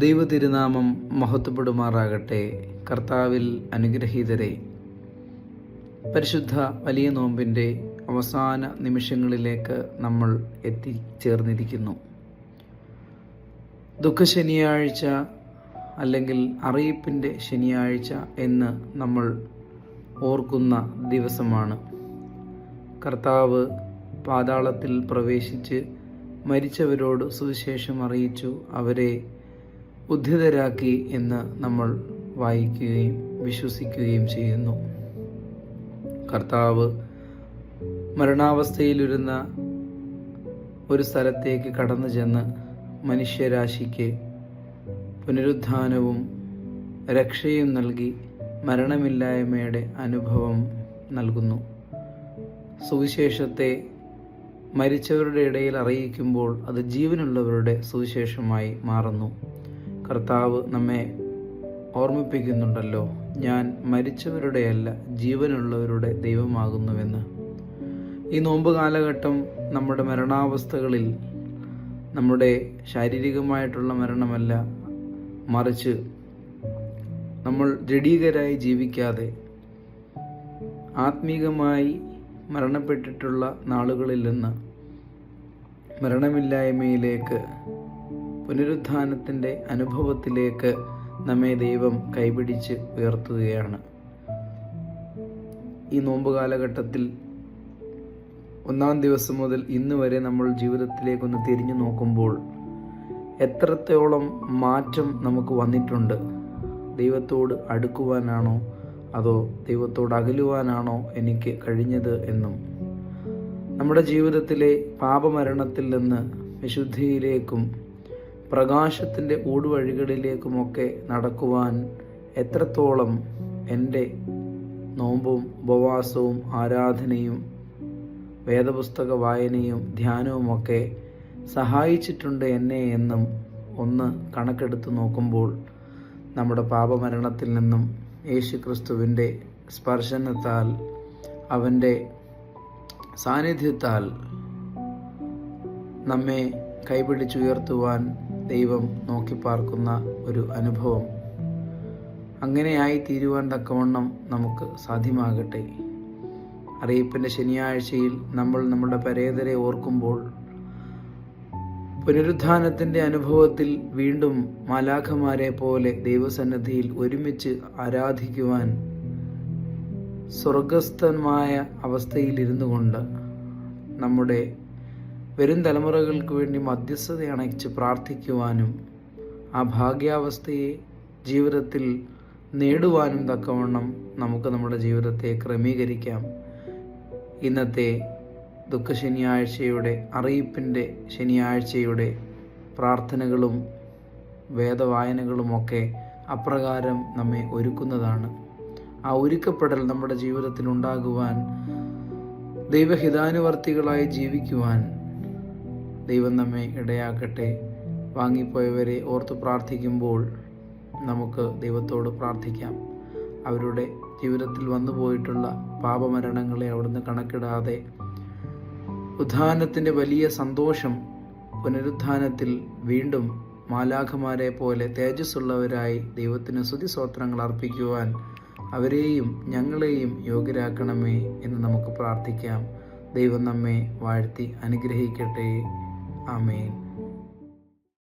ദൈവ തിരുനാമം മഹത്വപ്പെടുമാറാകട്ടെ. കർത്താവിൽ അനുഗ്രഹീതരെ, പരിശുദ്ധ വലിയ നോമ്പിൻ്റെ അവസാന നിമിഷങ്ങളിലേക്ക് നമ്മൾ എത്തിച്ചേർന്നിരിക്കുന്നു. ദുഃഖശനിയാഴ്ച അല്ലെങ്കിൽ അറിയിപ്പിൻ്റെ ശനിയാഴ്ച എന്ന് നമ്മൾ ഓർക്കുന്ന ദിവസമാണ്. കർത്താവ് പാതാളത്തിൽ പ്രവേശിച്ച് മരിച്ചവരോട് സുവിശേഷം അറിയിച്ചു, അവരെ ഉദ്ധിതരാക്കി എന്ന് നമ്മൾ വായിക്കുകയും വിശ്വസിക്കുകയും ചെയ്യുന്നു. കർത്താവ് മരണാവസ്ഥയിലിരുന്ന ഒരു സ്ഥലത്തേക്ക് കടന്നു ചെന്ന് മനുഷ്യരാശിക്ക് പുനരുത്ഥാനവും രക്ഷയും നൽകി മരണമില്ലായ്മയുടെ അനുഭവം നൽകുന്നു. സുവിശേഷത്തെ മരിച്ചവരുടെ ഇടയിൽ അറിയിക്കുമ്പോൾ അത് ജീവനുള്ളവരുടെ സുവിശേഷമായി മാറുന്നു. കർത്താവ് നമ്മെ ഓർമ്മിപ്പിക്കുന്നുണ്ടല്ലോ, ഞാൻ മരിച്ചവരുടെയല്ല ജീവനുള്ളവരുടെ ദൈവമാകുന്നുവെന്ന്. ഈ നോമ്പ് കാലഘട്ടം നമ്മുടെ മരണാവസ്ഥകളിൽ നമ്മുടെ ശാരീരികമായിട്ടുള്ള മരണമല്ല, മറിച്ച് നമ്മൾ ജഡീകരായി ജീവിക്കാതെ ആത്മീകമായി മരണപ്പെട്ടിട്ടുള്ള നാളുകളിൽ നിന്ന് മരണമില്ലായ്മയിലേക്ക്, പുനരുത്ഥാനത്തിൻ്റെ അനുഭവത്തിലേക്ക് നമ്മെ ദൈവം കൈപിടിച്ച് ഉയർത്തുകയാണ്. ഈ നോമ്പ് കാലഘട്ടത്തിൽ ഒന്നാം ദിവസം മുതൽ ഇന്ന് വരെ നമ്മൾ ജീവിതത്തിലേക്കൊന്ന് തിരിഞ്ഞു നോക്കുമ്പോൾ എത്രത്തോളം മാറ്റം നമുക്ക് വന്നിട്ടുണ്ട്. ദൈവത്തോട് അടുക്കുവാനാണോ അതോ ദൈവത്തോട് അകലുവാനാണോ എനിക്ക് കഴിഞ്ഞത് എന്നും, നമ്മുടെ ജീവിതത്തിലെ പാപമരണത്തിൽ നിന്ന് വിശുദ്ധിയിലേക്കും പ്രകാശത്തിൻ്റെ ഊടുവഴികളിലേക്കുമൊക്കെ നടക്കുവാൻ എത്രത്തോളം എൻ്റെ നോമ്പും ഉപവാസവും ആരാധനയും വേദപുസ്തക വായനയും ധ്യാനവുമൊക്കെ സഹായിച്ചിട്ടുണ്ട് എന്നെ എന്നും ഒന്ന് കണക്കെടുത്ത് നോക്കുമ്പോൾ നമ്മുടെ പാപമരണത്തിൽ നിന്നും യേശുക്രിസ്തുവിൻ്റെ സ്പർശനത്താൽ, അവൻ്റെ സാന്നിധ്യത്താൽ നമ്മെ കൈപിടിച്ചുയർത്തുവാൻ ദൈവം നോക്കിപ്പാർക്കുന്ന ഒരു അനുഭവം, അങ്ങനെയായി തീരുവാൻ തക്കവണ്ണം നമുക്ക് സാധ്യമാകട്ടെ. അറിയിപ്പിൻ്റെ ശനിയാഴ്ചയിൽ നമ്മൾ നമ്മുടെ പരേതരെ ഓർക്കുമ്പോൾ പുനരുത്ഥാനത്തിൻ്റെ അനുഭവത്തിൽ വീണ്ടും മാലാഖമാരെ പോലെ ദൈവസന്നിധിയിൽ ഒരുമിച്ച് ആരാധിക്കുവാൻ സ്വർഗസ്ഥമായ അവസ്ഥയിലിരുന്നു കൊണ്ട് നമ്മുടെ വരും തലമുറകൾക്ക് വേണ്ടി മധ്യസ്ഥത അണയിച്ച് പ്രാർത്ഥിക്കുവാനും ആ ഭാഗ്യാവസ്ഥയെ ജീവിതത്തിൽ നേടുവാനും തക്കവണ്ണം നമുക്ക് നമ്മുടെ ജീവിതത്തെ ക്രമീകരിക്കാം. ഇന്നത്തെ ദുഃഖശനിയാഴ്ചയുടെ, അറിയിപ്പിൻ്റെ ശനിയാഴ്ചയുടെ പ്രാർത്ഥനകളും വേദവായനകളുമൊക്കെ അപ്രകാരം നമ്മെ ഒരുക്കുന്നതാണ്. ആ ഒരുക്കപ്പെടൽ നമ്മുടെ ജീവിതത്തിൽ ഉണ്ടാകുവാൻ, ദൈവഹിതാനുവർത്തികളായി ജീവിക്കുവാൻ ദൈവം നമ്മെ ഇടയാക്കട്ടെ. വാങ്ങിപ്പോയവരെ ഓർത്ത് പ്രാർത്ഥിക്കുമ്പോൾ നമുക്ക് ദൈവത്തോട് പ്രാർത്ഥിക്കാം. അവരുടെ ജീവിതത്തിൽ വന്നുപോയിട്ടുള്ള പാപമരണങ്ങളെ അവിടുന്ന് കണക്കിടാതെ ഉത്ഥാനത്തിൻ്റെ വലിയ സന്തോഷം, പുനരുത്ഥാനത്തിൽ വീണ്ടും മാലാഖമാരെ പോലെ തേജസ്സുള്ളവരായി ദൈവത്തിന് സ്തുതിസ്തോത്രങ്ങൾ അർപ്പിക്കുവാൻ അവരെയും ഞങ്ങളെയും യോഗ്യരാക്കണമേ എന്ന് നമുക്ക് പ്രാർത്ഥിക്കാം. ദൈവം നമ്മെ വാഴ്ത്തി അനുഗ്രഹിക്കട്ടെ. ആമേൻ.